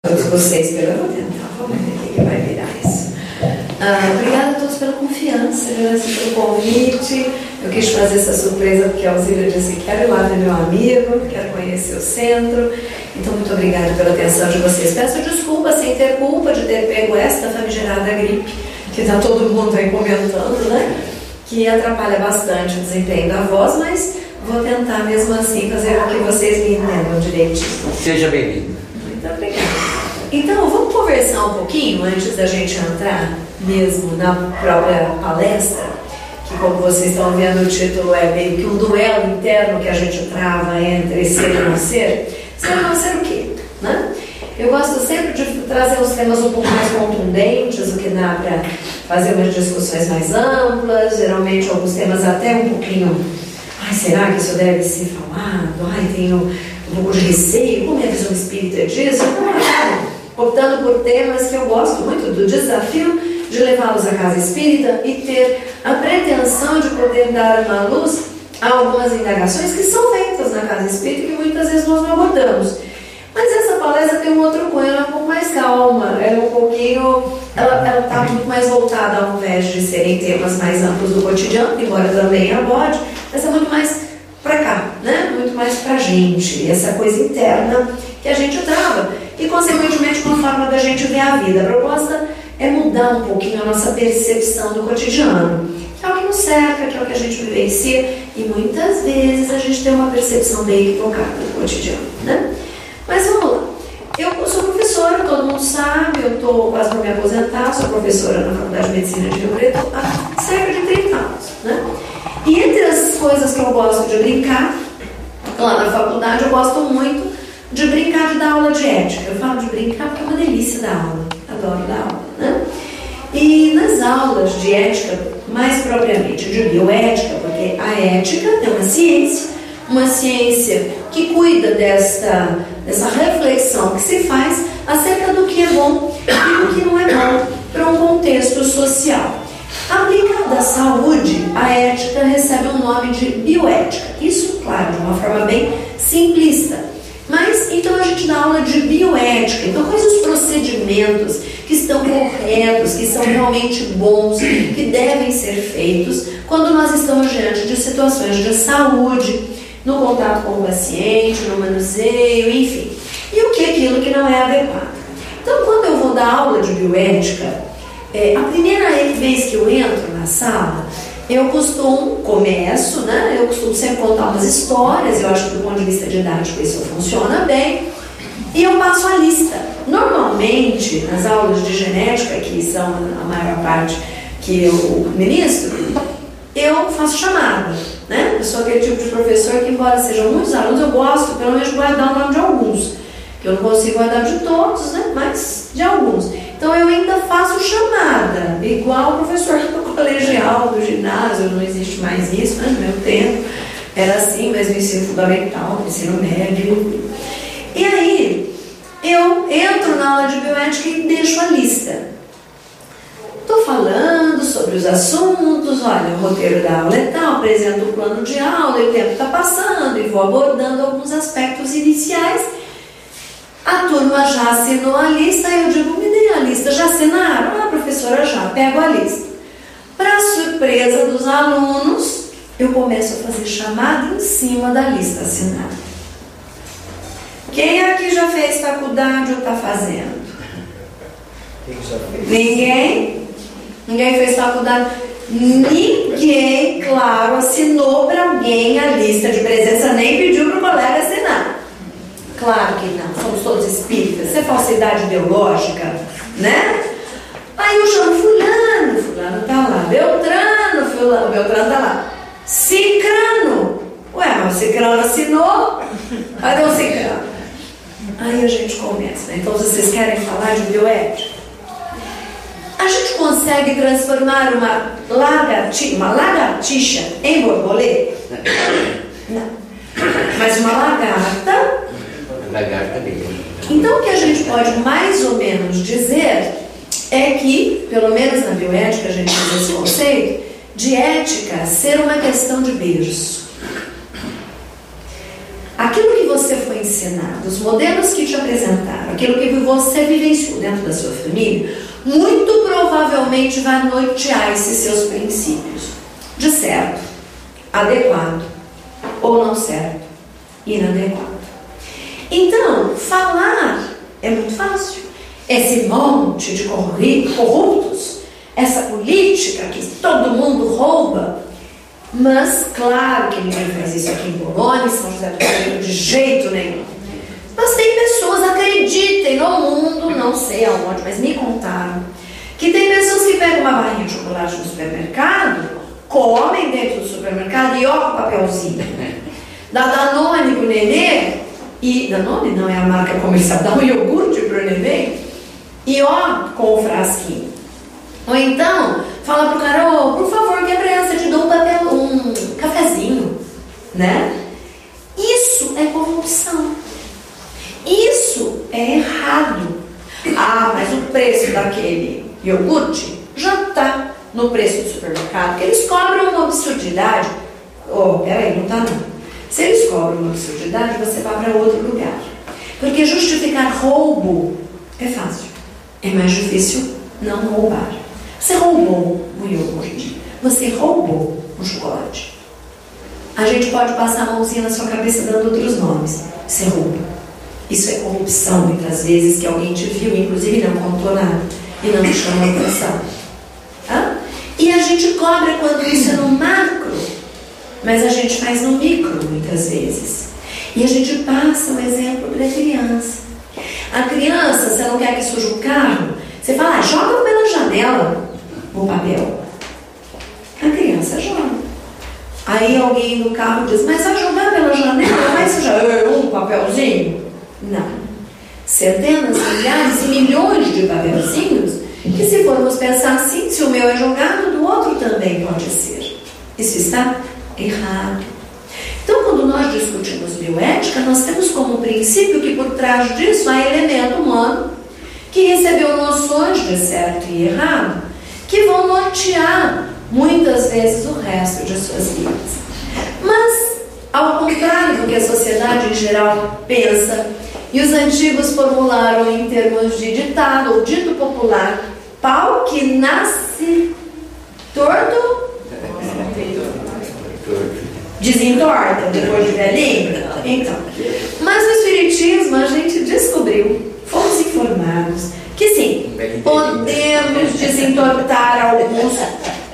todos vocês pela... Vou tentar, vamos ver o que vai virar isso. Obrigada a todos pela confiança, pelo convite. Eu quis fazer essa surpresa porque a Alzira disse: quero ir lá ver meu amigo, quero conhecer o centro. Então, muito obrigada pela atenção de vocês. Peço desculpa sem ter culpa de ter pego esta famigerada gripe, que está todo mundo aí comentando, né? Que atrapalha bastante o desempenho da voz, mas vou tentar mesmo assim fazer com que vocês me entendam direitinho. Seja bem-vindo. Muito obrigada. Então, vamos conversar um pouquinho antes da gente entrar mesmo na própria palestra, que, como vocês estão vendo, o título é meio que um duelo interno que a gente trava entre ser e não ser. Ser e não ser o quê? Né? Eu gosto sempre de trazer os temas um pouco mais contundentes, o que dá para fazer umas discussões mais amplas, geralmente alguns temas até um pouquinho, será que isso deve ser falado? Tenho um pouco de receio, como é a visão espírita disso? Optando por temas que eu gosto muito do desafio de levá-los à casa espírita e ter a pretensão de poder dar uma luz a algumas indagações que são feitas na casa espírita e que muitas vezes nós não abordamos. Mas essa palestra tem um outro cunho, ela é um pouco mais calma, ela é um pouquinho, ela está muito mais voltada, ao invés de serem temas mais amplos do cotidiano, embora também aborde, mas é muito mais para cá, né? Muito mais para a gente, essa coisa interna que a gente trava e, consequentemente, uma forma da gente ver a vida. A proposta é mudar um pouquinho a nossa percepção do cotidiano, que é o que nos cerca, que é o que a gente vivencia, e muitas vezes a gente tem uma percepção bem equivocada do cotidiano, né? Mas vamos lá. Eu sou professora, todo mundo sabe, eu estou quase para me aposentar, sou professora na Faculdade de Medicina de Rio Preto há cerca de 30 anos, né? E entre as coisas que eu gosto de brincar, lá na faculdade eu gosto muito de brincar de dar aula de ética. Eu falo de brincar porque é uma delícia dar aula, adoro dar aula, né? E nas aulas de ética, mais propriamente de bioética, porque a ética é uma ciência que cuida dessa reflexão que se faz acerca do que é bom e do que não é bom para um contexto social. Aplicada à saúde, a ética recebe o nome de bioética. Isso, claro, de uma forma bem simplista. Mas, então, a gente dá aula de bioética. Então, quais os procedimentos que estão corretos, que são realmente bons, que devem ser feitos quando nós estamos diante de situações de saúde, no contato com o paciente, no manuseio, enfim. E o que é aquilo que não é adequado. Então, quando eu vou dar aula de bioética, a primeira vez que eu entro na sala, eu costumo sempre contar umas histórias, eu acho que do ponto de vista didático isso funciona bem, e eu passo a lista. Normalmente, nas aulas de genética, que são a maior parte que eu ministro, eu faço chamada, né? Eu sou aquele tipo de professor que, embora sejam muitos alunos, eu gosto pelo menos de guardar o nome de alguns, que eu não consigo guardar de todos, né? Mas de alguns. Então eu ainda faço chamada, igual o professor do colegial, do ginásio, não existe mais isso, né? No meu tempo era assim, mas no ensino fundamental, no ensino médio. E aí eu entro na aula de bioética e deixo a lista. Estou falando sobre os assuntos, olha, o roteiro da aula é tal, apresento o plano de aula, e o tempo está passando, e vou abordando alguns aspectos iniciais. A turma já assinou a lista, eu digo, me dê a lista, já assinaram? Ah, professora, já, pego a lista. Para surpresa dos alunos, eu começo a fazer chamada em cima da lista assinada. Quem aqui já fez faculdade ou está fazendo? Quem já fez? Ninguém? Ninguém fez faculdade? Ninguém, claro, assinou para alguém a lista de presença, nem pediu para o colega assinar. Claro que não, somos todos espíritas, isso é falsidade ideológica, né? Aí eu chamo fulano tá lá, Beltrano tá lá, Cicrano, o Cicrano assinou, cadê o Cicrano? Aí a gente começa, né? Então vocês querem falar de bioética? A gente consegue transformar uma lagartixa em borboleta? Não. Mas uma lagarta mesmo. Então, o que a gente pode mais ou menos dizer é que, pelo menos na bioética, a gente usa esse conceito de ética ser uma questão de berço. Aquilo que você foi ensinado, os modelos que te apresentaram, aquilo que você vivenciou dentro da sua família, muito provavelmente vai nortear esses seus princípios de certo, adequado, ou não certo, inadequado. Então, falar é muito fácil. Esse monte de corruptos, essa política que todo mundo rouba, mas claro que ninguém faz isso aqui em Polônia, em São José do Rio Preto, de jeito nenhum. Mas tem pessoas, acreditem, no mundo, não sei aonde, mas me contaram, que tem pessoas que pegam uma barrinha de chocolate no supermercado, comem dentro do supermercado e ó o papelzinho. Dá Danone pro nenê, e Danone não é a marca comercial, dá um iogurte pro nenê, e ó, com o frasquinho. Ou então, fala pro cara, oh, por favor, que a criança te dê um cafezinho, né? Isso é corrupção. Isso é errado. Ah, mas o preço daquele iogurte já está no preço do supermercado, porque eles cobram uma absurdidade. Oh, peraí, não está não. Se eles cobram uma absurdidade, você vai para outro lugar. Porque justificar roubo é fácil. É mais difícil não roubar. Você roubou o iogurte. Você roubou o chocolate. A gente pode passar a mãozinha na sua cabeça dando outros nomes. Você rouba. Isso é corrupção, muitas vezes, que alguém te viu, inclusive não contou nada e não te chamou a atenção. Tá? E a gente cobra quando isso é no macro, mas a gente faz no micro, muitas vezes. E a gente passa o exemplo para a criança. A criança, você não quer que suje o carro, você fala, joga pela janela o papel. A criança joga. Aí alguém no carro diz, mas vai jogar pela janela, vai sujar um papelzinho? Não. Centenas, milhares e milhões de papelzinhos que, se formos pensar assim, se o meu é jogado, do outro também pode ser. Isso está errado. Então, quando nós discutimos bioética, nós temos como princípio que por trás disso há elemento humano que recebeu noções de certo e errado que vão nortear muitas vezes o resto de suas vidas. Mas, ao contrário do que a sociedade em geral pensa, e os antigos formularam em termos de ditado ou dito popular, pau que nasce torto desentorta depois de velhinho. Então, mas no Espiritismo a gente descobriu, fomos informados, que sim, podemos desentortar alguns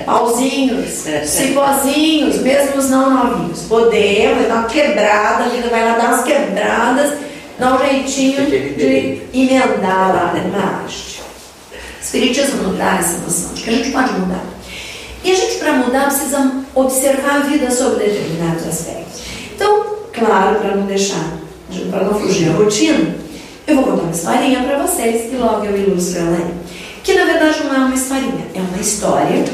pauzinhos, cipózinhos, mesmo os não novinhos. Podemos dar uma quebrada, a vida vai lá dar umas quebradas, dar um jeitinho de emendar lá na haste. O Espiritismo não dá essa noção de que a gente pode mudar. E a gente, para mudar, precisa observar a vida sobre determinados aspectos. Então, claro, para não deixar, para não fugir da rotina, eu vou contar uma historinha para vocês e logo eu ilustro ela aí. Que na verdade não é uma historinha, é uma história,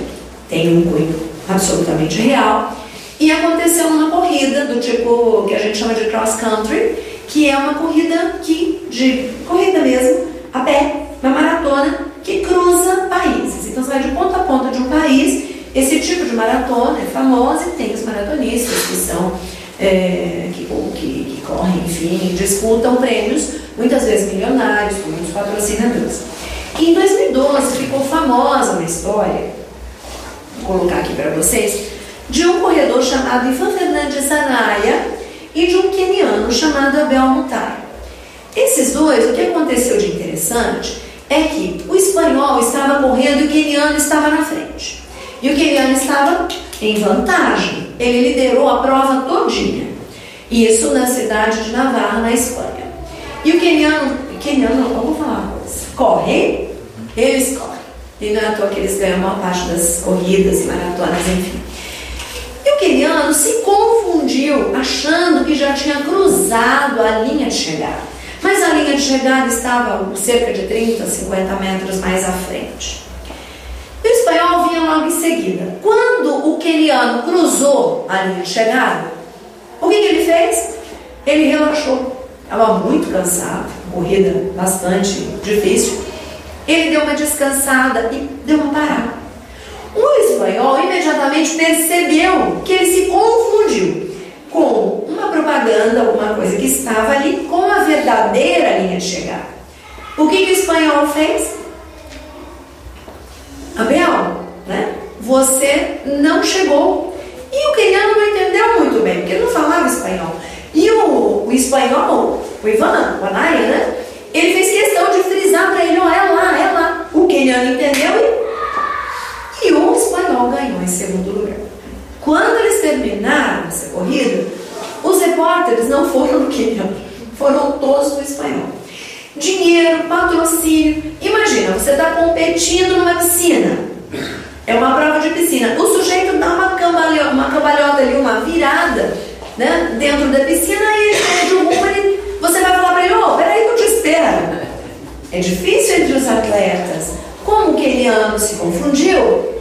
tem um cunho absolutamente real e aconteceu numa corrida do tipo que a gente chama de cross country, que é uma corrida de corrida mesmo, a pé, uma maratona que cruza países. Então você vai de ponta a ponta de um país. Esse tipo de maratona é famosa e tem os maratonistas que são que correm, enfim, disputam prêmios, muitas vezes milionários, com muitos patrocinadores. E em 2012 ficou famosa uma história, vou colocar aqui para vocês, de um corredor chamado Ivan Fernandes Anaya e de um queniano chamado Abel Mutai. Esses dois, o que aconteceu de interessante é que o espanhol estava correndo e o queniano estava na frente. E o queniano estava em vantagem. Ele liderou a prova todinha. Isso na cidade de Navarra, na Espanha. E o queniano, vamos falar uma coisa, corre, eles correm. E não é à toa que eles ganham a maior parte das corridas e maratonas, enfim. E o queniano se confundiu, achando que já tinha cruzado a linha de chegada. Mas a linha de chegada estava cerca de 30, 50 metros mais à frente. E o espanhol vinha logo em seguida. Quando o queniano cruzou a linha de chegada, o que ele fez? Ele relaxou. Estava muito cansado, corrida bastante difícil. Ele deu uma descansada e deu uma parada. O espanhol imediatamente percebeu que ele se confundiu. com uma propaganda, alguma coisa que estava ali, com a verdadeira linha de chegada. O que o espanhol fez? Abel, né? Você não chegou. E o queniano não entendeu muito bem, porque ele não falava espanhol. E o espanhol, o Ivan, o Anaya, né? Ele fez questão de frisar para ele, ó, é lá. O queniano entendeu e o espanhol ganhou em segundo lugar. Quando eles terminaram essa corrida, os repórteres não foram do queniano, foram todos do espanhol. Dinheiro, patrocínio. Imagina, você está competindo numa piscina. É uma prova de piscina. O sujeito dá uma cambalhota ali, uma virada, né, dentro da piscina e ele perde o rumo. Você vai falar para ele, peraí que eu te espero. É difícil entre os atletas. Como o queniano se confundiu,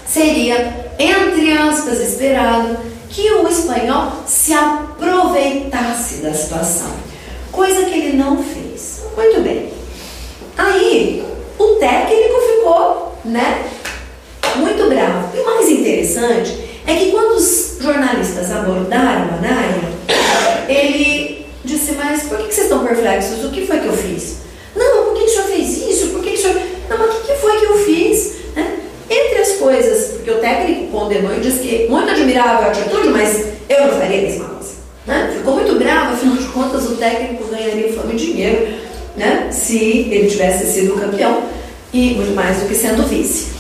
seria, entre aspas, esperado que o espanhol se aproveitasse da situação. Coisa que ele não fez. Muito bem. Aí, o técnico ficou, né, muito bravo. E o mais interessante é que quando os jornalistas abordaram a Anaya, ele disse, mas por que vocês estão perplexos? O que foi que eu fiz? Não, por que o senhor fez isso? Por que o senhor... Não, mas o que foi que eu fiz? Né? Entre as coisas, porque o técnico condenou e disse que muito admirável a atitude, mas eu não faria a mesma coisa. Né? Ficou muito bravo, afinal de contas o técnico ganharia fama e dinheiro, né, se ele tivesse sido campeão, e muito mais do que sendo vice.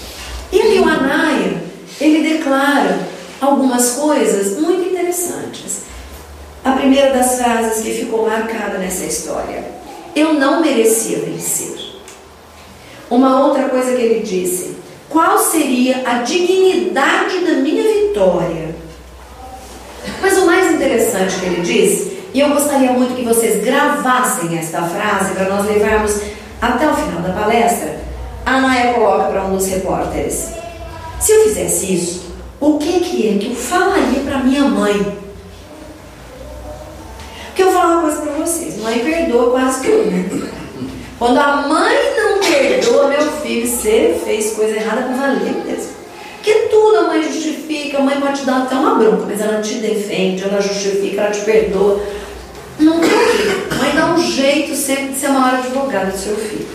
E aí o Anaya, ele declara algumas coisas muito interessantes. A primeira das frases que ficou marcada nessa história: eu não merecia vencer. Uma outra coisa que ele disse: qual seria a dignidade da minha vitória? Mas o mais interessante que ele disse, e eu gostaria muito que vocês gravassem esta frase para nós levarmos até o final da palestra, a Anaya coloca para um dos repórteres: se eu fizesse isso, o que é que eu falaria para minha mãe? Porque eu vou falar uma coisa para vocês, mãe perdoa quase tudo, né? Quando a mãe não perdoa, meu filho, você fez coisa errada com valer mesmo. Porque tudo a mãe justifica, a mãe pode te dar até uma bronca, mas ela te defende, ela justifica, ela te perdoa. Não tem jeito. A mãe dá um jeito sempre de ser a maior advogada do seu filho.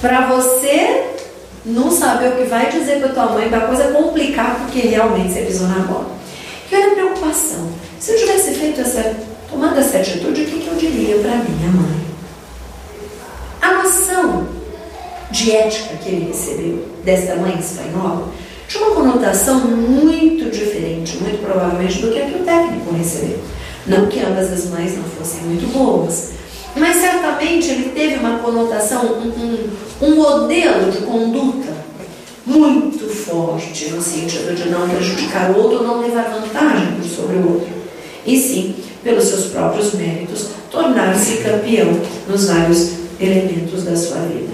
Para você não saber o que vai dizer para tua mãe, para a coisa complicar, porque realmente você pisou na bola. E olha a preocupação. Se eu tivesse tomado essa atitude, o que eu diria para minha mãe? A noção de ética que ele recebeu desta mãe espanhola tinha uma conotação muito diferente, muito provavelmente, do que a que o técnico recebeu. Não que ambas as mães não fossem muito boas, mas certamente ele teve uma conotação, um modelo de conduta muito forte, no sentido de não prejudicar o outro, não levar vantagem sobre o outro, e sim, pelos seus próprios méritos, tornar-se campeão nos vários elementos da sua vida.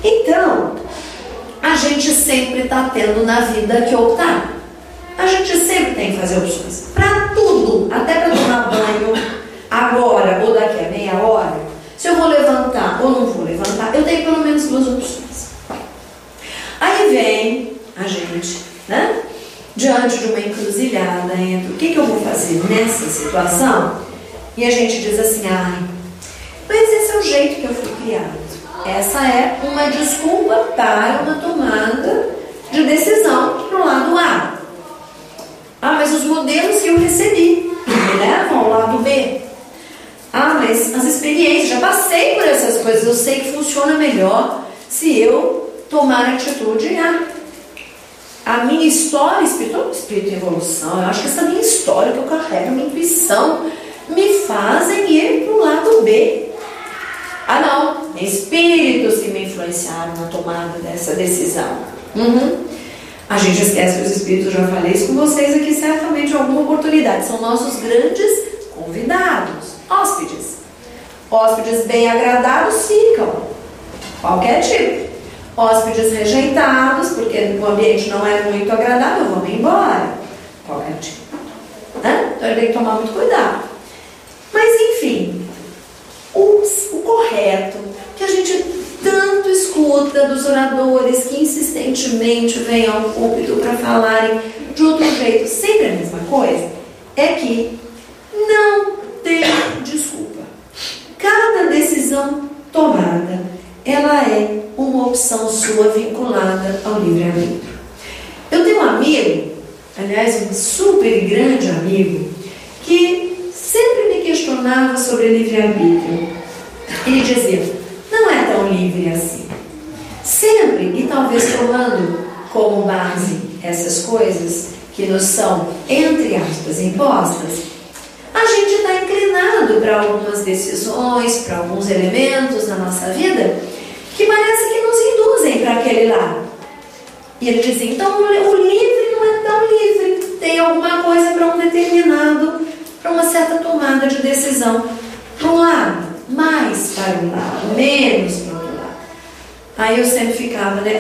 Então, a gente sempre está tendo na vida que optar. A gente sempre tem que fazer opções. Para tudo, até para tomar banho, agora ou daqui a meia hora, se eu vou levantar ou não vou levantar, eu tenho pelo menos duas opções. Aí vem a gente, né, diante de uma encruzilhada entre o que eu vou fazer nessa situação, e a gente diz assim, mas esse é o jeito que eu fui criado. Essa é uma desculpa para uma tomada de decisão para o lado A. Mas os modelos que eu recebi me levam ao lado B. Mas as experiências, já passei por essas coisas, eu sei que funciona melhor se eu tomar a atitude A. A minha história, espírito em evolução, eu acho que essa minha história que eu carrego, a minha intuição, me fazem ir para o lado B. Não, espíritos que me influenciaram na tomada dessa decisão. A gente esquece que os espíritos, já falei isso com vocês aqui certamente em alguma oportunidade, são nossos grandes convidados, hóspedes. Hóspedes bem agradados ficam, qualquer tipo. Hóspedes rejeitados, porque o ambiente não é muito agradável, vão embora, qualquer tipo. Então ele tem que tomar muito cuidado. Mas enfim, o correto, que a gente tanto escuta dos oradores que insistentemente vêm ao púlpito para falarem de outro jeito, sempre a mesma coisa, é que não tem desculpa. Cada decisão tomada, ela é uma opção sua vinculada ao livre-arbítrio. Eu tenho um amigo, aliás, um super grande amigo, que sempre me questionava sobre livre-arbítrio. Ele dizia, não é tão livre assim. Sempre, e talvez tomando como base essas coisas que nos são, entre aspas, impostas, a gente está inclinado para algumas decisões, para alguns elementos na nossa vida que parece que nos induzem para aquele lado. E ele dizia, então o livre não é tão livre, tem alguma coisa para um determinado, para uma certa tomada de decisão, para um lado, mais para um lado, menos para o outro lado. Aí eu sempre ficava, né,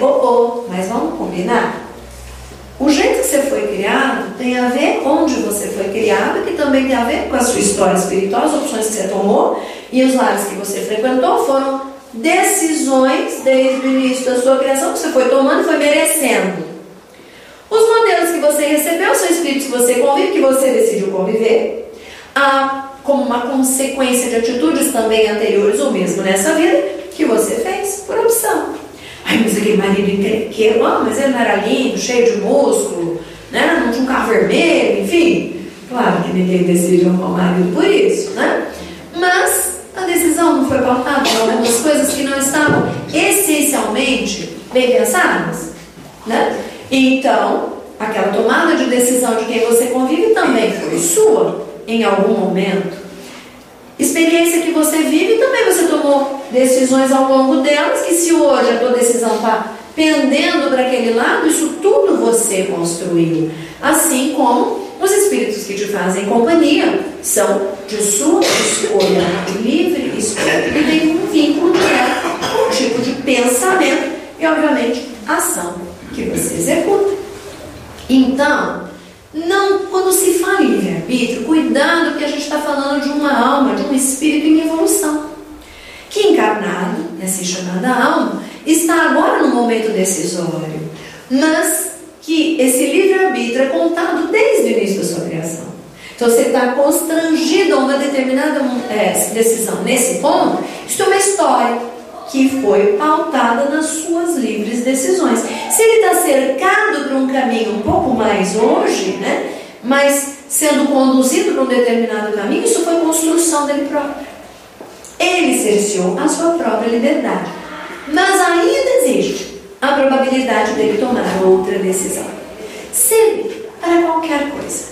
mas vamos combinar? O jeito que você foi criado tem a ver onde você foi criado, que também tem a ver com a sua história espiritual, as opções que você tomou e os lares que você frequentou foram decisões desde o início da sua criação que você foi tomando e foi merecendo. Os modelos que você recebeu são espíritos que você convive, que você decidiu conviver, como uma consequência de atitudes também anteriores ou mesmo nessa vida, que você fez por opção. Ai, mas aquele marido encrenqueiro, mas ele não era lindo, cheio de músculo, né? Não tinha um carro vermelho, enfim. Claro que ninguém decide arrumar um marido por isso, né? Mas a decisão não foi pautada por algumas coisas que não estavam essencialmente bem pensadas, né? Então, aquela tomada de decisão de quem você convive também foi sua em algum momento. Experiência que você vive, também você tomou decisões ao longo delas, que se hoje a tua decisão está pendendo para aquele lado, isso tudo você construiu. Assim como os espíritos que te fazem companhia são de sua escolha, de livre escolha, e tem um vínculo direto com o tipo de pensamento e, obviamente, ação que você executa. Então, quando se fala em livre-arbítrio, cuidado que a gente está falando de uma alma, de um espírito em evolução, que encarnado, assim chamada alma, está agora no momento decisório, mas que esse livre-arbítrio é contado desde o início da sua criação. Então, você está constrangido a uma determinada decisão nesse ponto, isso é uma história que foi pautada nas suas livres decisões. Se ele está cercado por um caminho um pouco mais hoje, né, mas sendo conduzido para um determinado caminho, isso foi construção dele próprio. Ele cerceou a sua própria liberdade. Mas ainda existe a probabilidade dele tomar outra decisão. Sempre, para qualquer coisa.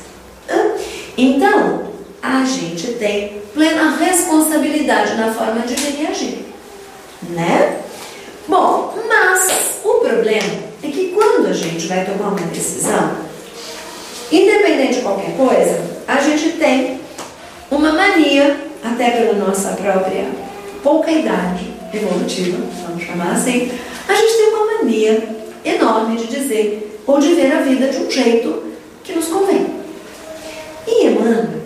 Então, a gente tem plena responsabilidade na forma de reagir, né? Bom, mas o problema é que quando a gente vai tomar uma decisão, independente de qualquer coisa, a gente tem uma mania, até pela nossa própria pouca idade evolutiva, vamos chamar assim, a gente tem uma mania enorme de dizer ou de ver a vida de um jeito que nos convém. E Emmanuel,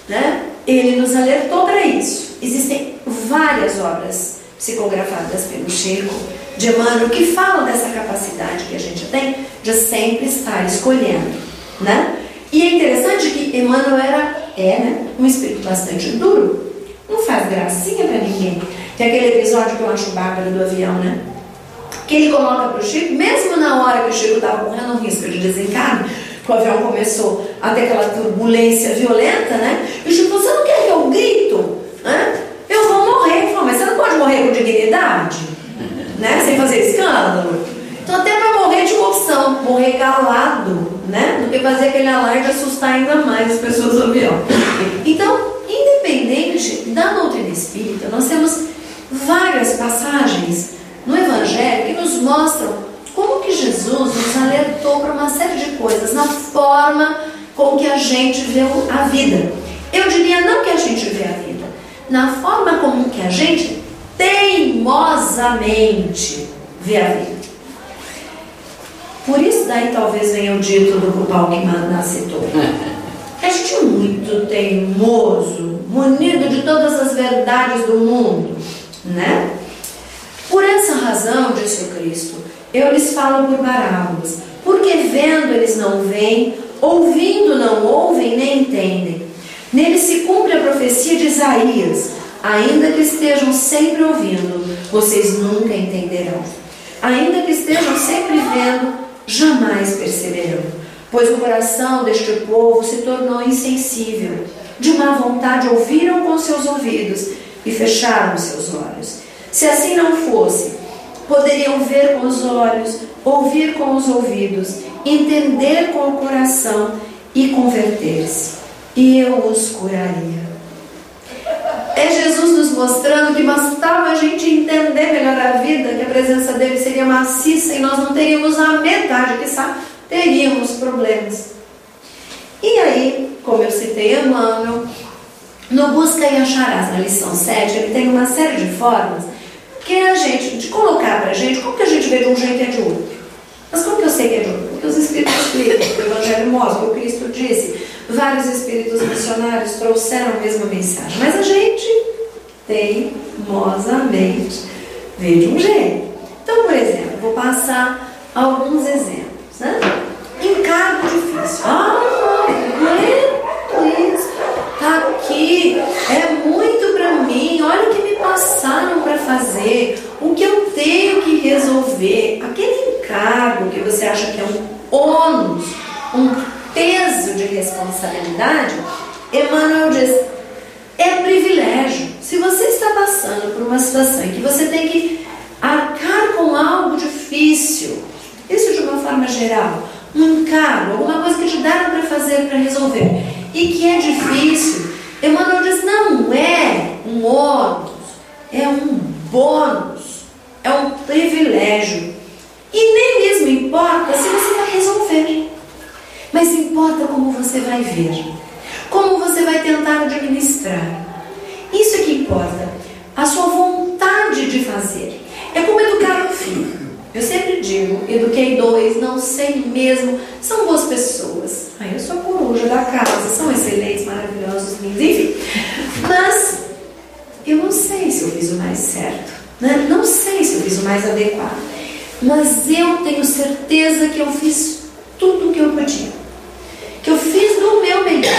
né, ele nos alertou para isso. Existem várias obras psicografadas pelo Chico, de Emmanuel, que falam dessa capacidade que a gente tem de sempre estar escolhendo, né? E é interessante que Emmanuel né, um espírito bastante duro, não faz gracinha para ninguém. Tem aquele episódio que eu acho bárbaro do avião, né? Que ele coloca para o Chico, mesmo na hora que o Chico estava correndo um risco de desencarne, que o avião começou a ter aquela turbulência violenta, né? E o Chico falou, você não quer que eu grito? Né? Eu vou morrer. Ele falou, mas você não pode morrer com dignidade, né? Sem fazer escândalo. Então até para morrer tinha uma opção, morrer calado, né? Do que fazer aquele alarde assustar ainda mais as pessoas do avião. Então, independente da doutrina espírita, nós temos várias passagens no Evangelho que nos mostram como que Jesus nos alertou para uma série de coisas na forma com que a gente vê a vida. Eu diria não que a gente vê a vida, na forma como que a gente teimosamente vê a vida. Por isso daí talvez venha o dito do que o Paulo Guimarães citou. A gente é muito teimoso, munido de todas as verdades do mundo, né? Por essa razão, disse o Cristo, eu lhes falo por parábolas, porque vendo eles não veem, ouvindo não ouvem nem entendem. Nele se cumpre a profecia de Isaías: ainda que estejam sempre ouvindo, vocês nunca entenderão. Ainda que estejam sempre vendo, jamais perceberão. Pois o coração deste povo se tornou insensível. De má vontade ouviram com seus ouvidos e fecharam seus olhos. Se assim não fosse, poderiam ver com os olhos, ouvir com os ouvidos, entender com o coração e converter-se, e eu os curaria. É Jesus nos mostrando que bastava a gente entender melhor a vida, que a presença dele seria maciça e nós não teríamos a metade, que sabe, teríamos problemas. E aí, como eu citei Emmanuel, no Busca e Acharás, na lição 7, ele tem uma série de formas que é a gente, de colocar pra gente, como que a gente vê de um jeito e é de outro. Mas como que eu sei que é de outro? Porque os Espíritos explicam, o Evangelho mostra, o que o Cristo disse, vários Espíritos missionários trouxeram a mesma mensagem, mas a gente teimosamente vê de um jeito. Então, por exemplo, vou passar alguns exemplos, né? Encargo difícil. Isso tá aqui, é muito para mim, olha o que me passaram para fazer, o que eu tenho que resolver. Aquele encargo que você acha que é um ônus, um peso de responsabilidade, Emmanuel diz, é privilégio. Se você está passando por uma situação em que você tem que arcar com algo difícil, isso de uma forma geral, um encargo, alguma coisa que te deram para fazer, para resolver, e que é difícil, Emmanuel diz, não é um ônus, é um bônus, é um privilégio. E nem mesmo importa se você vai resolver, mas importa como você vai ver, como você vai tentar administrar. Isso é que importa, a sua vontade de fazer. É como educar um filho. Eu sempre digo, eduquei 2, não sei mesmo, são boas pessoas. Eu sou a coruja da casa, são excelentes, maravilhosos, lindos, enfim. Mas eu não sei se eu fiz o mais certo, né? Não sei se eu fiz o mais adequado. Mas eu tenho certeza que eu fiz tudo o que eu podia. Que eu fiz do meu melhor.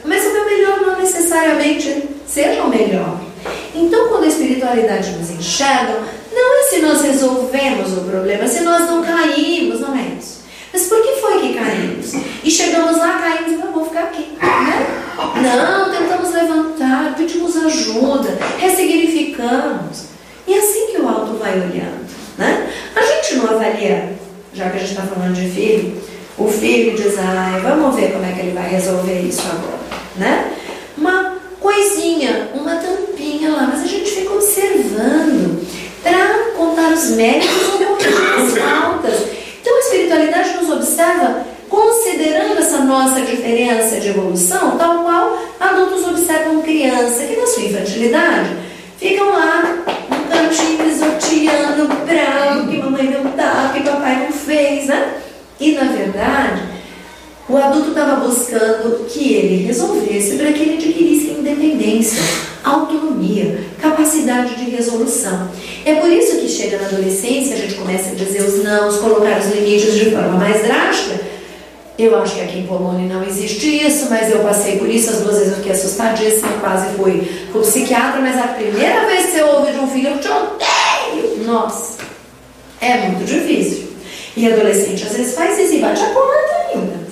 Mas o meu melhor não necessariamente seja o melhor. Então, quando a espiritualidade nos enxerga, não é se nós resolvemos o problema, se nós não caímos, não é isso. Mas por que foi que caímos? E chegamos lá, caímos e não vou ficar aqui, né? Não, tentamos levantar, pedimos ajuda, ressignificamos. E é assim que o alto vai olhando, né? A gente não avalia, já que a gente está falando de filho, o filho diz, vamos ver como é que ele vai resolver isso agora, né? Uma coisinha, uma tampinha lá, mas a gente fica observando para contar os méritos ou contar as faltas. Então a espiritualidade nos observa considerando essa nossa diferença de evolução, tal qual adultos observam criança que na sua infantilidade ficam lá no cantinho pisoteando, bravo, que mamãe não dá, que papai não fez, né? E na verdade o adulto estava buscando que ele resolvesse para que ele adquirisse independência, autonomia, capacidade de resolução. É por isso que chega na adolescência, a gente começa a dizer os nãos, colocar os limites de forma mais drástica. Eu acho que aqui em Polônia não existe isso, mas eu passei por isso, as 2 vezes eu fiquei assustadíssima, quase fui pro psiquiatra, mas a primeira vez que você ouve de um filho, eu te odeio. Nossa, é muito difícil. E adolescente às vezes faz isso e bate a porta ainda.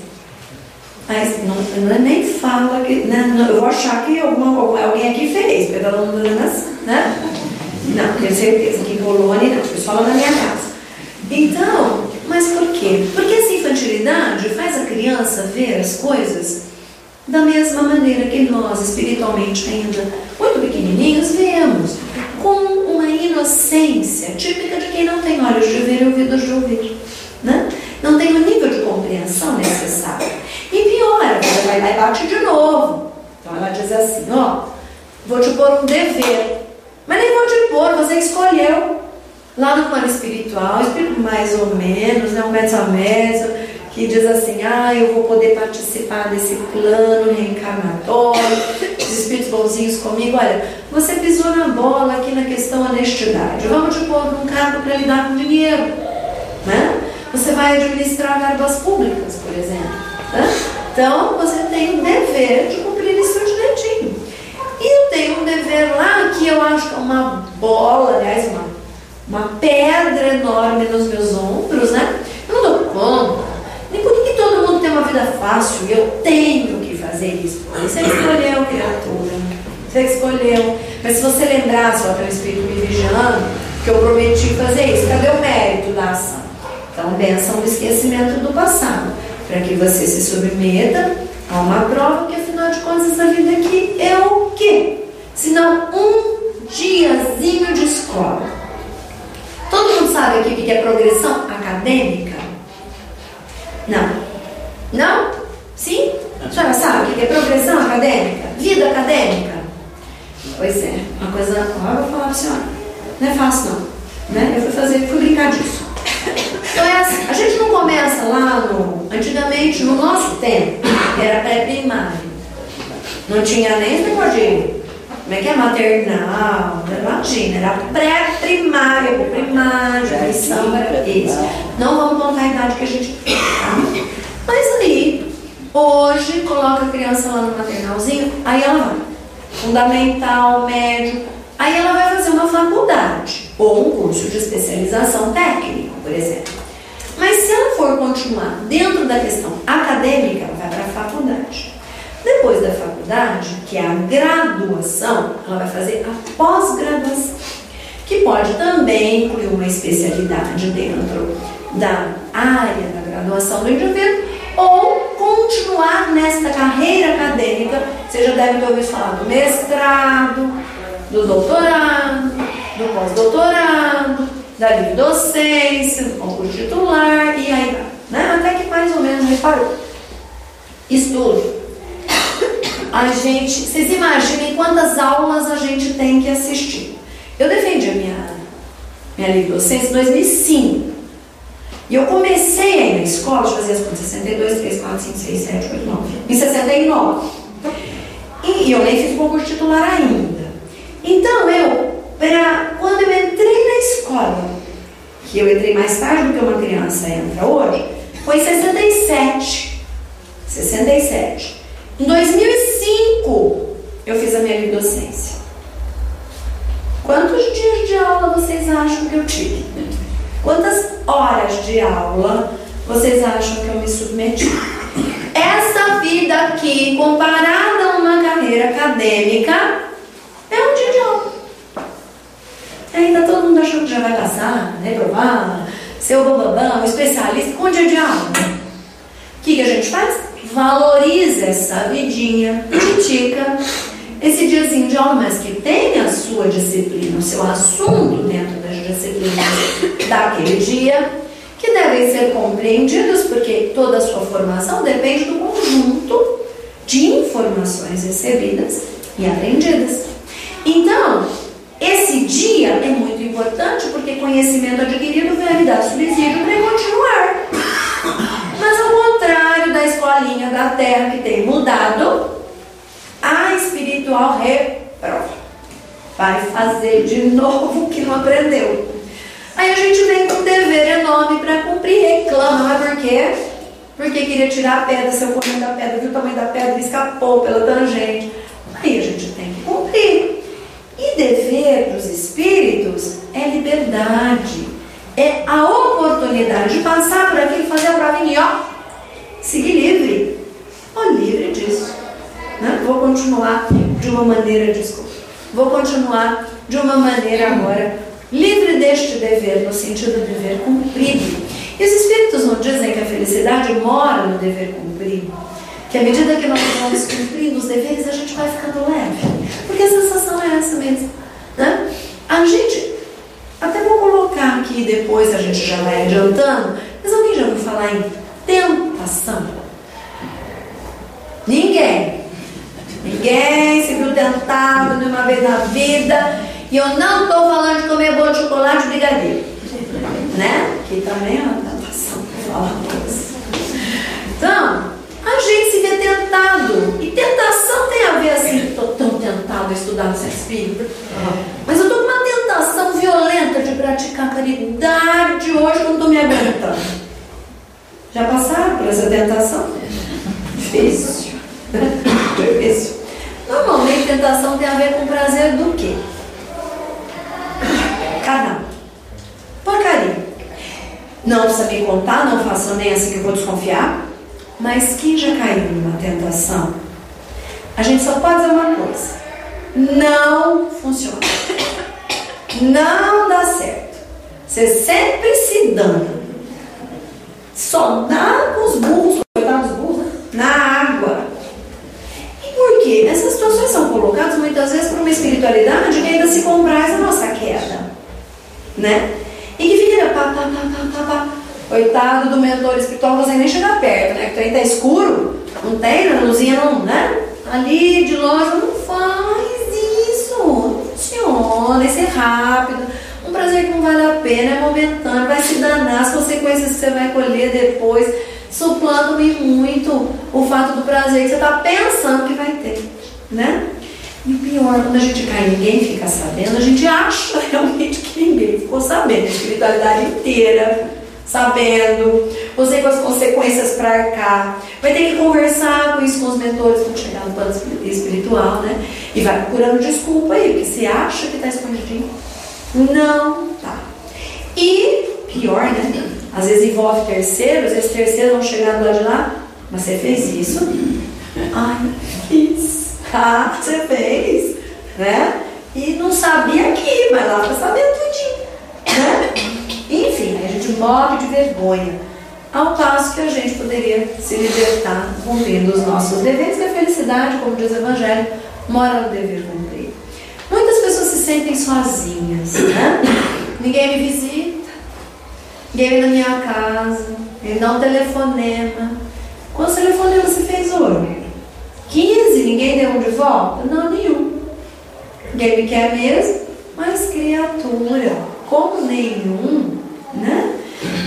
Mas não nem fala que, né, eu vou achar que alguém aqui fez, porque todo mundo dizendo assim, né? Não, tenho certeza que em Polônia não, foi só lá na minha casa. Então, mas por quê? Porque essa infantilidade faz a criança ver as coisas da mesma maneira que nós, espiritualmente ainda muito pequenininhos, vemos, com uma inocência típica de quem não tem olhos de ver e ouvidos de ouvir, né? Não tem o nível de compreensão necessário. E pior, ela vai lá e bate de novo. Então ela diz assim, vou te pôr um dever. Mas nem vou te pôr, você escolheu. Lá no plano espiritual, espírito mais ou menos, né, um mês a mês, que diz assim, eu vou poder participar desse plano reencarnatório, os espíritos bonzinhos comigo, olha, você pisou na bola aqui na questão honestidade, vamos te pôr num cargo para lidar com dinheiro, né? Você vai administrar verbas públicas, por exemplo. Né? Então, você tem o dever de cumprir isso direitinho. E eu tenho um dever lá que eu acho que é uma bola, aliás, uma pedra enorme nos meus ombros, né? Eu não dou conta. Nem por que todo mundo tem uma vida fácil e eu tenho que fazer isso? Você escolheu, criatura. Você escolheu. Mas se você lembrar, só tem um espírito me vigiando, que eu prometi fazer isso, cadê o mérito da ação? Então, benção do esquecimento do passado, para que você se submeta a uma prova, que afinal de contas essa vida aqui é o quê? Senão um diazinho de escola. Todo mundo sabe aqui o que é progressão acadêmica? Não? Não? Sim? A senhora sabe o que é progressão acadêmica? Vida acadêmica? Pois é, uma coisa, eu vou falar para a senhora, não é fácil não, né? Eu fui brincar disso. Então é assim, a gente não começa lá antigamente, no nosso tempo, era pré-primário. Não tinha nem esse negócio de, como é que é, maternal, imagina, era pré-primário, primário, lição, era isso. Não vamos contar a idade que a gente tem, tá? Mas aí, hoje, coloca a criança lá no maternalzinho, aí ela vai. Fundamental, médio, aí ela vai fazer uma faculdade ou um curso de especialização técnica, por exemplo. Mas se ela for continuar dentro da questão acadêmica, ela vai para a faculdade. Depois da faculdade, que é a graduação, ela vai fazer a pós-graduação, que pode também incluir uma especialidade dentro da área da graduação do indivíduo, ou continuar nesta carreira acadêmica. Você já deve ter ouvido falar do mestrado, do doutorado, do pós-doutorado, da livre docência, do concurso titular, e aí vai, né? Até que mais ou menos reparou. Estudo. A gente, vocês imaginem quantas aulas a gente tem que assistir. Eu defendi a minha livre docência em 2005. E eu comecei aí na escola, deixa eu fazer as contas, 62, 3, 4, 5, 6, 7, 8, 9. Em 69. E eu nem fiz concurso titular ainda. Então quando eu entrei na escola, que eu entrei mais tarde do que uma criança entra hoje, foi em 67. 67. Em 2005, eu fiz a minha livre docência. Quantos dias de aula vocês acham que eu tive? Quantas horas de aula vocês acham que eu me submeti? Essa vida aqui, comparada a uma carreira acadêmica, é um dia de aula. Ainda todo mundo achando que já vai passar, reprovar, ser o bababão, o especialista, com um dia de aula. O que a gente faz? Valoriza essa vidinha, critica esse diazinho de aula, mas que tem a sua disciplina, o seu assunto dentro das disciplinas daquele dia, que devem ser compreendidos, porque toda a sua formação depende do conjunto de informações recebidas e aprendidas. Então, esse dia é muito importante, porque conhecimento adquirido vai dar subsídio para continuar. Mas ao contrário da escolinha da terra, que tem mudado, a espiritual reprova. Vai fazer de novo o que não aprendeu. Aí a gente vem com um dever enorme para cumprir, reclama, mas por quê? Porque queria tirar a pedra, seu tamanho da pedra, viu o tamanho da pedra, escapou pela tangente. Aí a gente tem que cumprir. E dever para os espíritos é liberdade. É a oportunidade de passar por aqui e fazer a provinha, ó. Seguir livre. Ó, livre disso. Né? Vou continuar de uma maneira, vou continuar de uma maneira agora livre deste dever, no sentido do dever cumprido. E os espíritos não dizem que a felicidade mora no dever cumprido? Que à medida que nós vamos cumprindo os deveres, a gente vai ficando leve. Porque a sensação é essa mesmo, né? A gente, até vou colocar aqui, depois a gente já vai adiantando, mas alguém já ouviu falar em tentação? Ninguém se viu tentado de uma vez na vida. E eu não estou falando de comer bolo de chocolate e brigadeiro, né? Que também é uma tentação, para falar coisa. Então, a gente se vê tentado. E tentação tem a ver assim, estou tão tentado a estudar no centro espírita, mas eu estou com uma tentação violenta de praticar caridade hoje, eu não estou me aguentando. Já passaram por essa tentação? Difícil. Difícil. Normalmente, tentação tem a ver com prazer do quê? Canal. Porcaria. Não precisa me contar, não façam nem assim que eu vou desconfiar. Mas quem já caiu numa tentação? A gente só pode dizer uma coisa: não funciona. Não dá certo. Você sempre se dana. Só dá com os burros, coitados dos burros, na água. E por quê? Essas situações são colocadas muitas vezes por uma espiritualidade que ainda se compraz a nossa queda, né? E que fica pá. Coitado do mentor espiritual, você nem chega perto, né? Porque aí tá escuro, não tem, a luzinha não, né? Ali de longe, não faz isso, não funciona, isso é rápido. Um prazer que não vale a pena, é momentâneo, vai se danar, as consequências que você vai colher depois suplantam muito o fato do prazer que você está pensando que vai ter, né? E o pior, quando a gente cai e ninguém fica sabendo, a gente acha realmente que ninguém ficou sabendo, a espiritualidade inteira sabendo, você com as consequências para arcar, vai ter que conversar com isso com os mentores quando chegar no plano espiritual, né? E vai procurando desculpa aí, porque você acha que está escondidinho. Não tá. E pior, né? Às vezes envolve terceiros, esses terceiros vão chegar do lado de lá, mas você fez isso? Ai, fiz. Ah, você fez, né? E não sabia aqui, mas lá para saber tudinho, né? Enfim, a gente morre de vergonha, ao passo que a gente poderia se libertar cumprindo os nossos deveres, que a felicidade, como diz o Evangelho, mora no dever cumprir. Muitas pessoas se sentem sozinhas, né? Ninguém me visita, ninguém vem na minha casa, ninguém dá um telefonema. Quantos telefonemas você fez hoje? 15? Ninguém deu um de volta? Não, nenhum. Ninguém me quer mesmo, mas criatura, como nenhum, né?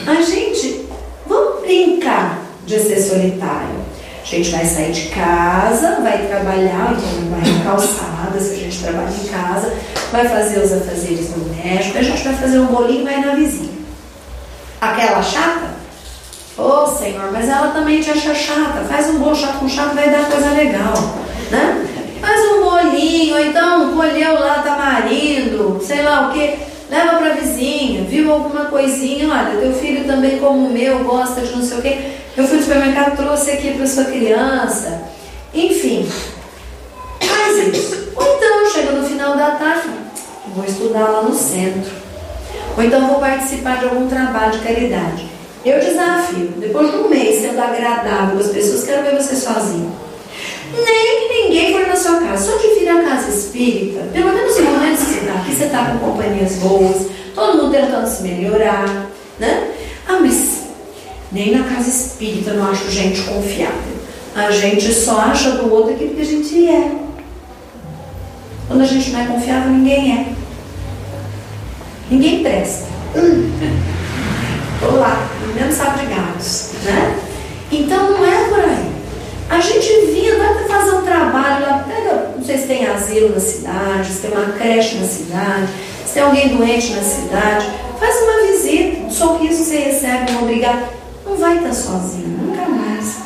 A gente, vamos brincar de ser solitário. A gente vai sair de casa, vai trabalhar, então vai em calçada, se a gente trabalha em casa, vai fazer os afazeres domésticos, a gente vai fazer um bolinho e vai na vizinha. Aquela chata? Ô Senhor, mas ela também te acha chata. Faz um bolo chato com chato, vai dar coisa legal, né? Faz um bolinho, ou então colheu lá tamarindo, sei lá o que, leva pra vizinha, viu alguma coisinha, olha, teu filho também como o meu gosta de não sei o que, eu fui no supermercado, trouxe aqui para sua criança. Enfim, faz isso. Ou então chega no final da tarde, vou estudar lá no centro, ou então vou participar de algum trabalho de caridade. Eu desafio, depois de um mês sendo agradável às pessoas, quero ver você sozinho. Nem que ninguém for na sua casa, só de vir à casa espírita, pelo menos em momentos que você está aqui, você está com companhias boas, todo mundo tentando se melhorar, né? Ah, mas nem na casa espírita eu não acho gente confiável. A gente só acha do outro aquilo que a gente é. Quando a gente não é confiável, ninguém é. Ninguém presta. Estou lá, no mesmo saco de gatos, né? Então não é por aí. A gente vinha, vai fazer um trabalho lá, pega, não sei se tem asilo na cidade, se tem uma creche na cidade, se tem alguém doente na cidade, faz uma visita, um sorriso você recebe, um obrigado. Não vai estar sozinho, nunca mais,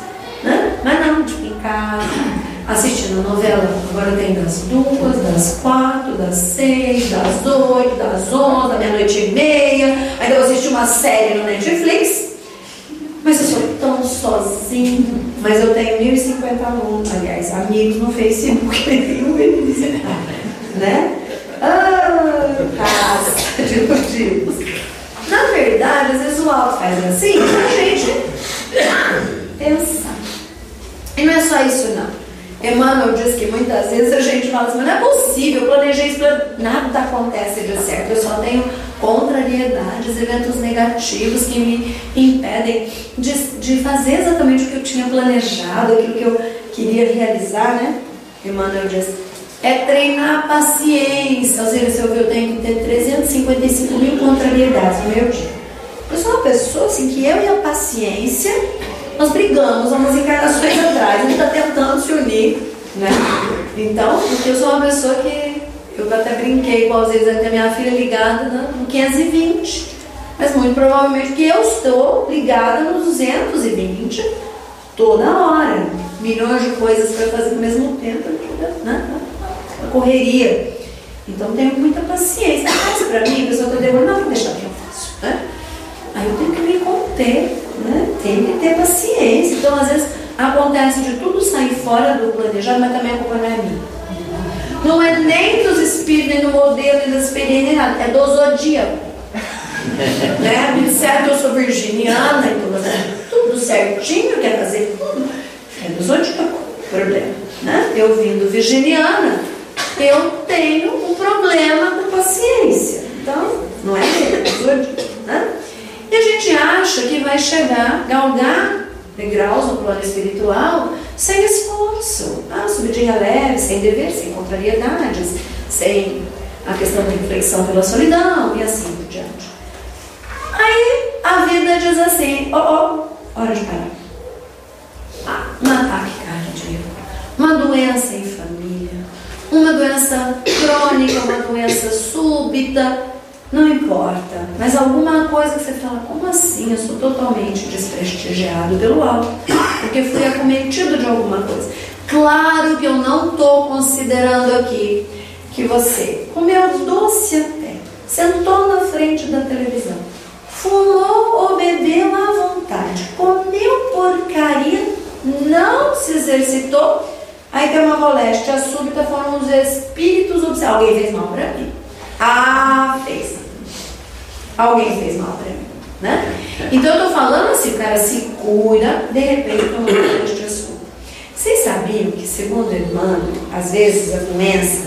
né? Mas não, tipo em casa, assistindo novela, agora tem das 2, das 4, das 6, das 8, das 11, da meia-noite e meia, ainda vou assistir uma série no Netflix. Mas eu sou tão sozinho. Mas eu tenho 1.050 alunos, aliás, amigos no Facebook, nenhum me visitar, né? Casa de motivos. Na verdade, às vezes o alto faz assim, a gente pensa. E não é só isso, não. Emmanuel diz que muitas vezes a gente fala assim, mas não é possível, eu planejei isso, nada acontece de certo, eu só tenho contrariedades, eventos negativos que me impedem de fazer exatamente o que eu tinha planejado, aquilo que eu queria realizar, né? Emmanuel diz, é treinar a paciência, ou seja, se eu tenho que ter 355 mil contrariedades no meu dia. Eu sou uma pessoa assim, que eu e a paciência, nós brigamos há umas encarnações atrás, a gente está tentando se unir, né? Então, porque eu sou uma pessoa que, eu até brinquei com às vezes até minha filha ligada no 520, mas muito provavelmente que eu estou ligada no 220, toda hora, milhões de coisas para fazer ao mesmo tempo, né? Uma correria. Então tenho muita paciência. Faz para mim, a pessoa está demorando, não vou deixar que eu faço, né? Aí eu tenho que me conter, né? Tenho que ter paciência. Então às vezes acontece de tudo sair fora do planejado, mas também a culpa não é minha. Não é nem dos espíritos, nem do modelo, nem das experiências, nem nada. É do zodíaco. Né? Me disseram que eu sou virginiana, então tudo certinho, quer fazer tudo. É do zodíaco o problema. Né? Eu vindo virginiana, eu tenho um problema com paciência. Então, não é do zodíaco. Né? E a gente acha que vai chegar, galgar degraus no plano espiritual sem esforço, subidinha leve, sem dever, sem contrariedades, sem a questão da reflexão pela solidão e assim por diante. Aí a vida diz assim, hora de parar. Um ataque cardíaco, uma doença em família, uma doença crônica, uma doença súbita, não importa, mas alguma coisa que você fala, como assim? Eu sou totalmente desprestigiado pelo alto, porque fui acometido de alguma coisa. Claro que eu não estou considerando aqui que você comeu doce até, sentou na frente da televisão, fumou ou bebeu à vontade, comeu porcaria, não se exercitou, aí tem uma moléstia súbita, foram os espíritos observar. Alguém fez mal para mim? Fez. Alguém fez mal para mim, né? Então eu tô falando assim, o cara se cuida, de repente toma uma moléstia súbita. Vocês sabiam que, segundo Emmanuel, às vezes a doença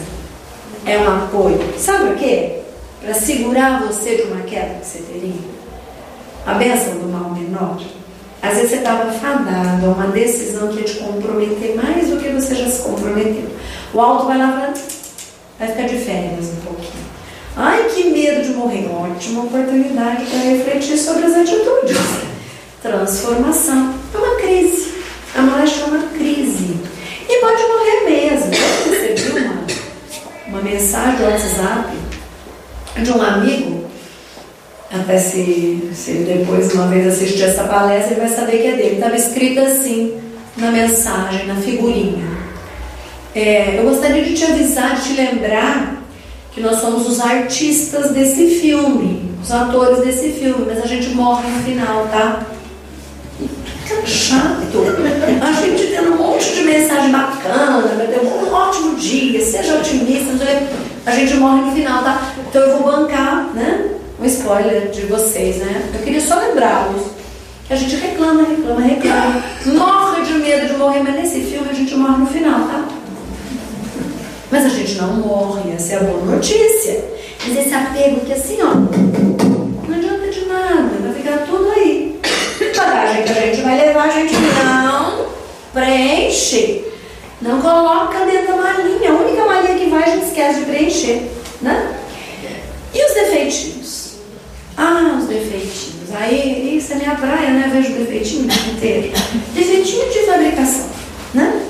é um apoio? Sabe por quê? Para segurar você de uma queda que você teria. A bênção do mal menor. Às vezes você estava fadado a uma decisão que ia te comprometer mais do que você já se comprometeu. O alto vai lá para... vai ficar de férias um pouquinho. Ai, que medo de morrer. Ótima oportunidade para refletir sobre as atitudes. Transformação. É uma crise. A moléstia é uma crise. E pode morrer mesmo. Eu recebi uma mensagem do WhatsApp de um amigo. Até se depois uma vez assistir essa palestra, ele vai saber que é dele. Estava escrito assim na mensagem, na figurinha. Eu gostaria de te avisar, de te lembrar que nós somos os artistas desse filme, os atores desse filme, mas a gente morre no final, tá? Que chato! A gente tendo um monte de mensagem bacana, vai ter um ótimo dia, seja otimista, a gente morre no final, tá? Então eu vou bancar, né? Um spoiler de vocês, né? Eu queria só lembrá-los que a gente reclama, morre de medo de morrer, mas nesse filme a gente morre no final, tá? Mas a gente não morre, essa é a boa notícia. Mas esse apego que assim, ó, não adianta de nada, vai ficar tudo aí. A bagagem que a gente vai levar, a gente não preenche, não coloca dentro da malinha. A única malinha que vai, a gente esquece de preencher, né? E os defeitinhos? Os defeitinhos. Aí, isso é minha praia, né? Eu vejo defeitinho inteiro. Defeitinho de fabricação, né?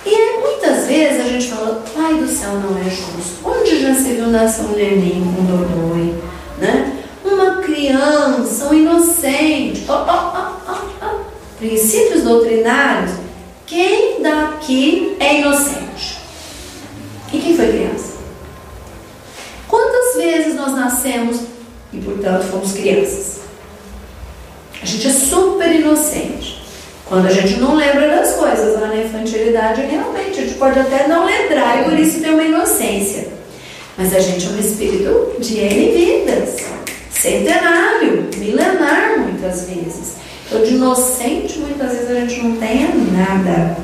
E muitas vezes a gente fala, pai do céu, não é justo. Onde já se viu nascer um neném com dodói, né? Uma criança, um inocente. Princípios doutrinários. Quem daqui é inocente? E quem foi criança? Quantas vezes nós nascemos e, portanto, fomos crianças? A gente é super inocente. Quando a gente não lembra das coisas lá na infantilidade, realmente a gente pode até não lembrar e por isso tem uma inocência. Mas a gente é um espírito de N vidas, centenário, milenar muitas vezes. Então de inocente muitas vezes a gente não tem nada.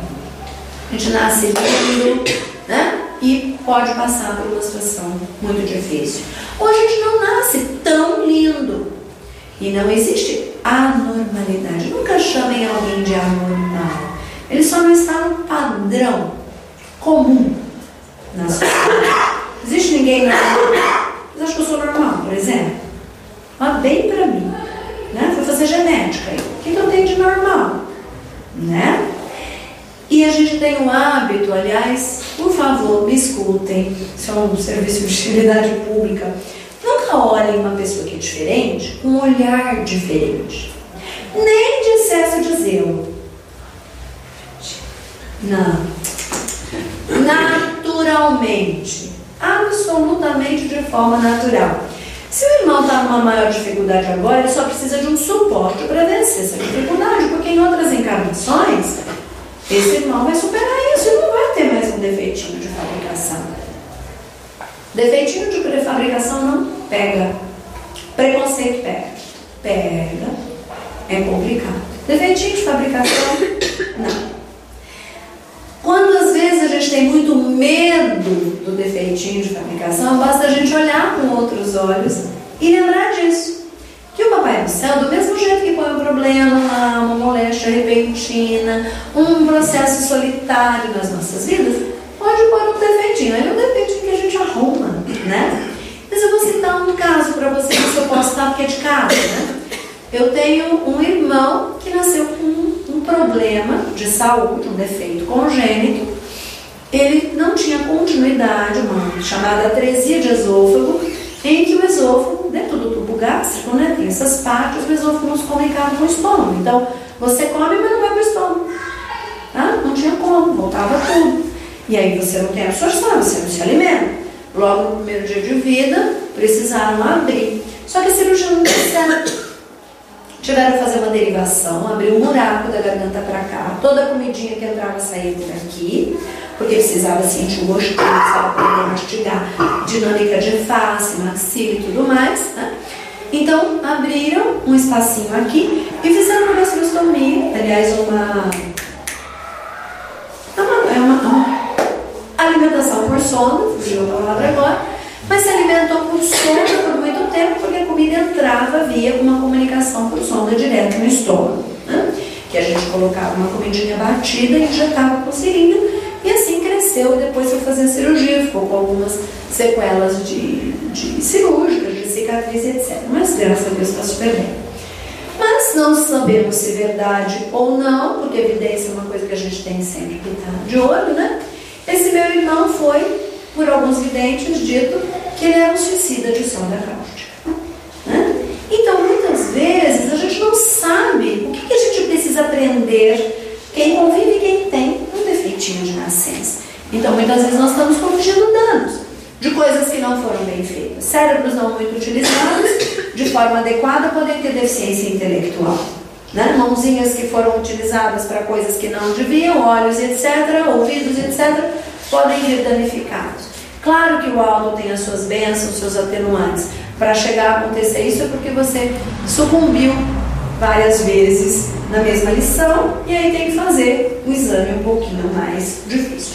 A gente nasce lindo, né? E pode passar por uma situação muito difícil. Ou a gente não nasce tão lindo. E não existe anormalidade. Nunca chamem alguém de anormal. Ele só não está no padrão comum na sociedade. Existe ninguém normal. Vocês acham que eu sou normal, por exemplo? Mas bem pra mim, né? Fui fazer genética. O que eu tenho de normal? Né? E a gente tem o hábito, aliás, por favor, me escutem. Isso é um serviço de utilidade pública. Nunca olhem uma pessoa que é diferente com um olhar diferente. Nem de excesso de zelo. Não. Naturalmente. Absolutamente de forma natural. Se o irmão está numa maior dificuldade agora, ele só precisa de um suporte para vencer essa dificuldade, porque em outras encarnações, esse irmão vai superar isso e não vai ter mais um defeitinho de fabricação. Defeitinho de fabricação não pega. Preconceito pega. Pega. É complicado. Defeitinho de fabricação, não. Quando às vezes a gente tem muito medo do defeitinho de fabricação, basta a gente olhar com outros olhos e lembrar disso. Que o Papai do Céu, do mesmo jeito que põe um problema lá, uma moléstia repentina, um processo solitário nas nossas vidas, pode pôr um defeitinho. Ele é um defeitinho que a gente arruma, né? Mas eu vou citar um caso para vocês, se eu posso estar porque é de casa, né? Eu tenho um irmão que nasceu com um problema de saúde, um defeito congênito. Ele não tinha continuidade, uma chamada atresia de esôfago, em que o esôfago, dentro do tubo gástrico, né, tem essas partes, o esôfago não se comunicava com o estômago. Então, você come, mas não vai para o estômago. Tá? Não tinha como, voltava tudo. E aí você não tem absorção, você não se alimenta. Logo no primeiro dia de vida, precisaram abrir. Só que a cirurgia não deu certo. Tiveram que fazer uma derivação, abrir um buraco da garganta para cá, toda a comidinha que entrava saía por aqui, porque precisava sentir o gostinho, precisava poder mastigar, dinâmica de face, maxila e tudo mais, né? Então, abriram um espacinho aqui e fizeram uma gastrostomia, aliás, uma alimentação por sonda, fugiu a palavra agora, mas se alimentou por sonda por muito tempo, porque a comida entrava via uma comunicação por sonda direto no estômago, né? Que a gente colocava uma comidinha batida e injetava com seringa, e assim cresceu, e depois foi fazer a cirurgia, ficou com algumas sequelas de cirúrgicas, de cicatriz, etc. Mas graças a Deus está super bem. Mas não sabemos se verdade ou não, porque evidência é uma coisa que a gente tem sempre que estar de olho, né? Esse meu irmão foi, por alguns videntes, dito que ele era um suicida de sonda cáustica, né? Então, muitas vezes, a gente não sabe o que a gente precisa aprender, quem convive e quem tem um defeitinho de nascença. Então, muitas vezes, nós estamos corrigindo danos de coisas que não foram bem feitas. Cérebros não muito utilizados, de forma adequada, podem ter deficiência intelectual, né? Mãozinhas que foram utilizadas para coisas que não deviam, olhos, etc., ouvidos, etc., podem vir danificados. Claro que o alto tem as suas bênçãos, seus atenuantes. Para chegar a acontecer isso é porque você sucumbiu várias vezes na mesma lição e aí tem que fazer o exame um pouquinho mais difícil.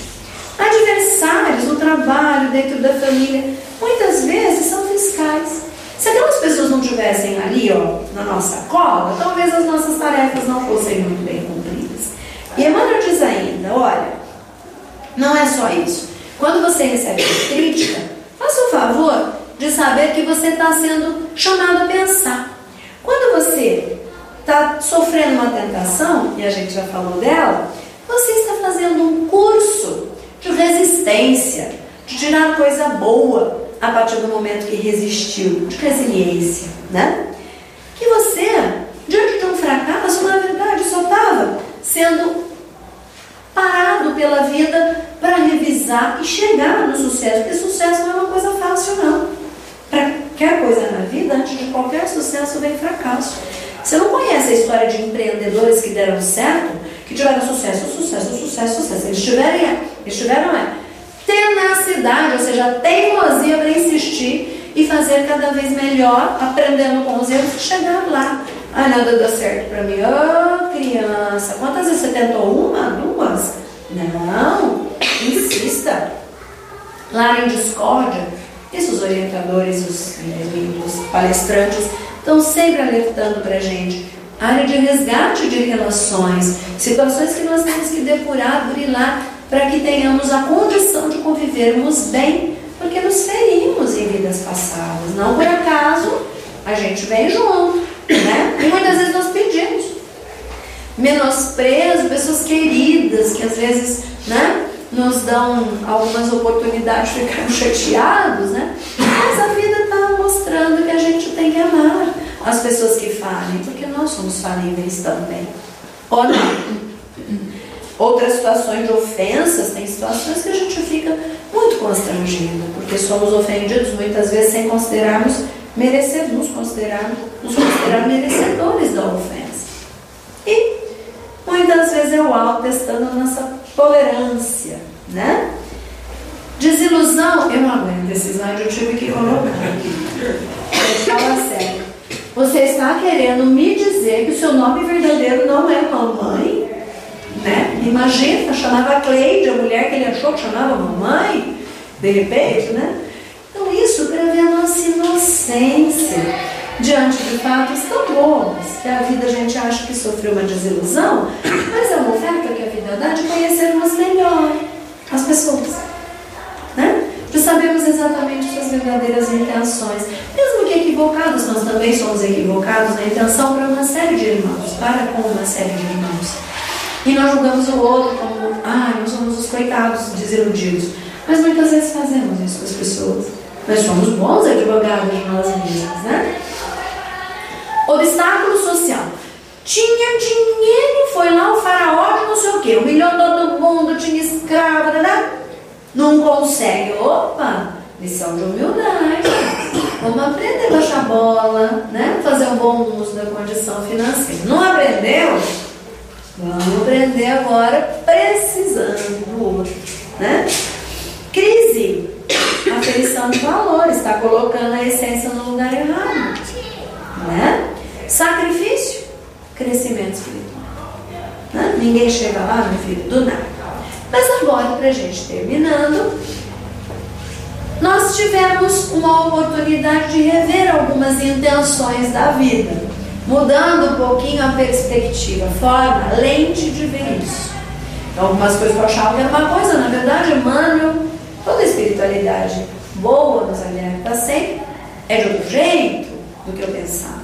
Adversários no trabalho, dentro da família, muitas vezes são fiscais. Se aquelas pessoas não estivessem ali, ó, na nossa cola, talvez as nossas tarefas não fossem muito bem cumpridas. E Emmanuel diz ainda, olha, não é só isso. Quando você recebe crítica, faça o favor de saber que você está sendo chamado a pensar. Quando você está sofrendo uma tentação, e a gente já falou dela, você está fazendo um curso de resistência, de tirar coisa boa a partir do momento que resistiu, de resiliência, né? Que você, diante de um fracasso, na verdade só estava sendo parado pela vida para revisar e chegar no sucesso, porque sucesso não é uma coisa fácil, não. Para qualquer coisa na vida, antes de qualquer sucesso vem fracasso. Você não conhece a história de empreendedores que deram certo, que tiveram sucesso. Eles tiveram tenacidade, ou seja, teimosia para insistir e fazer cada vez melhor, aprendendo com os erros e chegar lá. Ah, nada deu certo para mim. Oh, criança, quantas vezes você tentou? Uma, duas? Não, insista. Lar em discórdia. Isso os orientadores, os palestrantes estão sempre alertando para a gente. Área de resgate de relações, situações que nós temos que depurar, burilar, para que tenhamos a condição de convivermos bem, porque nos ferimos em vidas passadas. Não por acaso a gente vem junto, né? E muitas vezes nós pedimos menosprezo, pessoas queridas que às vezes, né, nos dão algumas oportunidades de ficarmos chateados, né? Mas a vida está mostrando que a gente tem que amar as pessoas que falem, porque nós somos falíveis também. Ou não? Outras situações de ofensas, tem situações que a gente fica muito constrangido, porque somos ofendidos muitas vezes sem considerarmos nos considerar merecedores da ofensa. E muitas vezes é o alto testando a nossa tolerância, né? Desilusão, eu não aguento esse slide, eu tive que colocar aqui. Fala sério. Você está querendo me dizer que o seu nome verdadeiro não é mamãe? Né? Imagina, chamava Cleide, a mulher que ele achou que chamava mamãe, de repente, né? Então isso para ver a nossa inocência diante de fatos tão bons, que a vida a gente acha que sofreu uma desilusão, mas é uma oferta que a vida dá de conhecermos melhor as pessoas, né? De sabermos exatamente suas verdadeiras intenções, mesmo que equivocados, nós também somos equivocados na intenção para uma série de irmãos, para com uma série de irmãos. E nós julgamos o outro como, nós somos os coitados desiludidos. Mas muitas vezes fazemos isso com as pessoas. Nós somos bons advogados de nós mesmos, né? Obstáculo social. Tinha dinheiro, foi lá o faraó de não sei o quê, humilhou todo mundo, tinha escravo, né? Não consegue. Opa, lição de humildade. Vamos aprender a baixar a bola, né? Fazer um bom uso da condição financeira. Não aprendeu? Vamos aprender agora precisando do outro, né? Crise, aferição de valor, está colocando a essência no lugar errado, né? Sacrifício, crescimento espiritual, né? Ninguém chega lá, meu filho, do nada. Mas agora, para a gente terminando, nós tivemos uma oportunidade de rever algumas intenções da vida, mudando um pouquinho a perspectiva, forma, lente de ver isso. Então, algumas coisas que eu achava que era uma coisa, na verdade, Emmanuel, toda a espiritualidade boa nos alienta sempre, é de outro jeito do que eu pensava.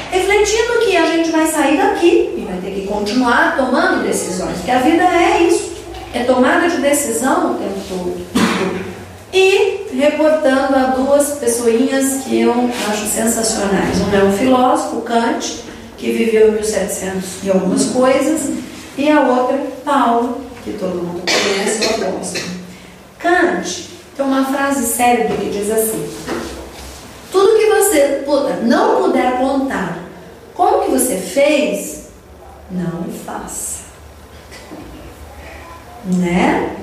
Refletindo que a gente vai sair daqui e vai ter que continuar tomando decisões, porque a vida é isso, é tomada de decisão o tempo todo. E reportando a duas pessoinhas que eu acho sensacionais. Um é um filósofo, Kant, que viveu em 1700 e algumas coisas, e a outra, Paulo, que todo mundo conhece, o apóstolo. Kant tem uma frase célebre que diz assim: tudo que você não puder contar como que você fez, não faça. Né?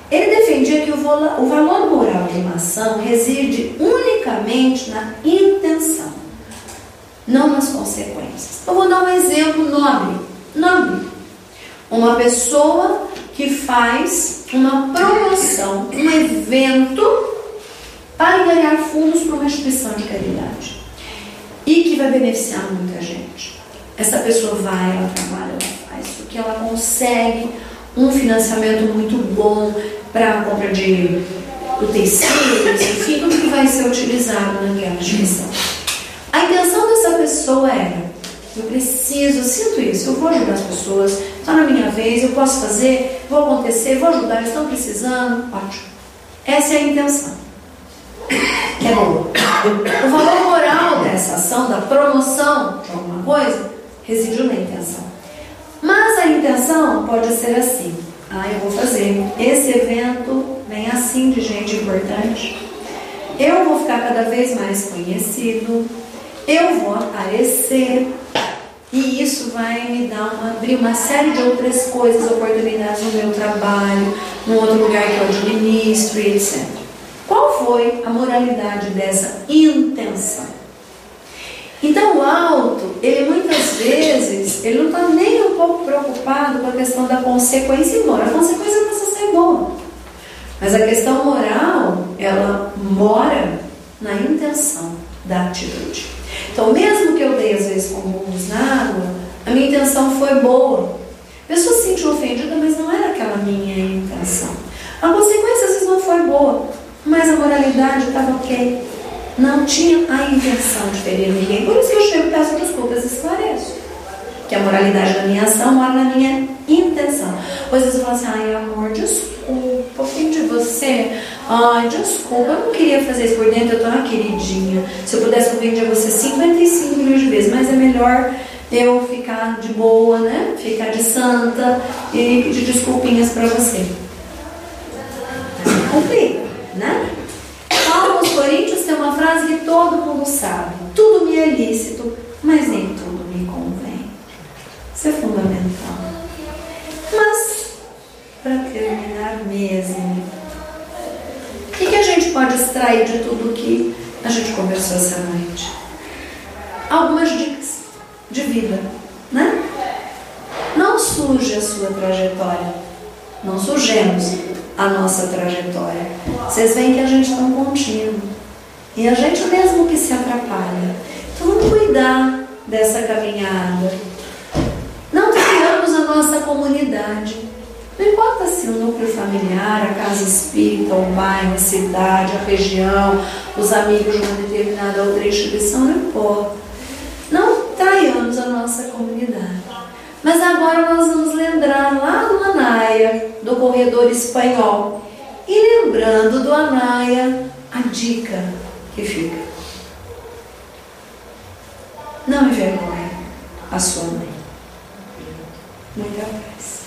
Ele defendia que o valor moral de uma ação reside unicamente na intenção, não nas consequências. Eu vou dar um exemplo nobre. Uma pessoa que faz uma promoção, um evento para ganhar fundos para uma instituição de caridade e que vai beneficiar muita gente. Essa pessoa vai, ela trabalha, ela faz porque ela consegue um financiamento muito bom para a compra de utensílios, enfim, tudo que vai ser utilizado naquela instituição. A intenção dessa pessoa era: eu sinto isso, eu vou ajudar as pessoas, está na minha vez, eu posso fazer, vou acontecer, vou ajudar, eles estão precisando, ótimo. Essa é a intenção. É boa. O valor moral dessa ação, da promoção de alguma coisa, residiu na intenção. Mas a intenção pode ser assim: eu vou fazer esse evento, vem assim de gente importante, eu vou ficar cada vez mais conhecido, eu vou aparecer, e isso vai me abrir uma série de outras coisas, oportunidades no meu trabalho, num outro lugar que eu administro, e etc. Qual foi a moralidade dessa intenção? Então o alto, ele muitas vezes, ele não está nem um pouco preocupado com a questão da consequência, embora a consequência possa ser boa. Mas a questão moral, ela mora na intenção da atitude. Então mesmo que eu dei às vezes com burros na água, a minha intenção foi boa. A pessoa se sentiu ofendida, mas não era aquela minha intenção. A consequência às vezes não foi boa, mas a moralidade estava ok. Não tinha a intenção de ferir ninguém. Por isso que eu chego, peço desculpas e esclareço. Que a moralidade da minha ação mora na minha intenção. Às vezes eu falo assim: amor, desculpa, ofendi você. Desculpa, eu não queria fazer isso por dentro, eu tô uma queridinha. Se eu pudesse, eu ofendia você 55 milhões de vezes, mas é melhor eu ficar de boa, né? Ficar de santa e pedir desculpinhas para você. Complica, né? Paulo aos Coríntios tem uma frase que todo mundo sabe: tudo me é lícito, mas nem tudo me convém. Isso é fundamental. Mas, para terminar mesmo, o que a gente pode extrair de tudo que a gente conversou essa noite? Algumas dicas de vida, né? Não suje a sua trajetória. Não sujemos a nossa trajetória. Vocês veem que a gente está contínuo. E a gente mesmo que se atrapalha. Então vamos cuidar dessa caminhada. Não criamos a nossa comunidade. Não importa se o núcleo familiar, a casa espírita, o bairro, a cidade, a região, os amigos de uma determinada outra instituição, não importa. Não traiamos a nossa comunidade. Mas agora nós vamos lembrar lá do Anaia, do corredor espanhol. E lembrando do Anaia, a dica que fica: não envergonhe a sua mãe. Muita paz.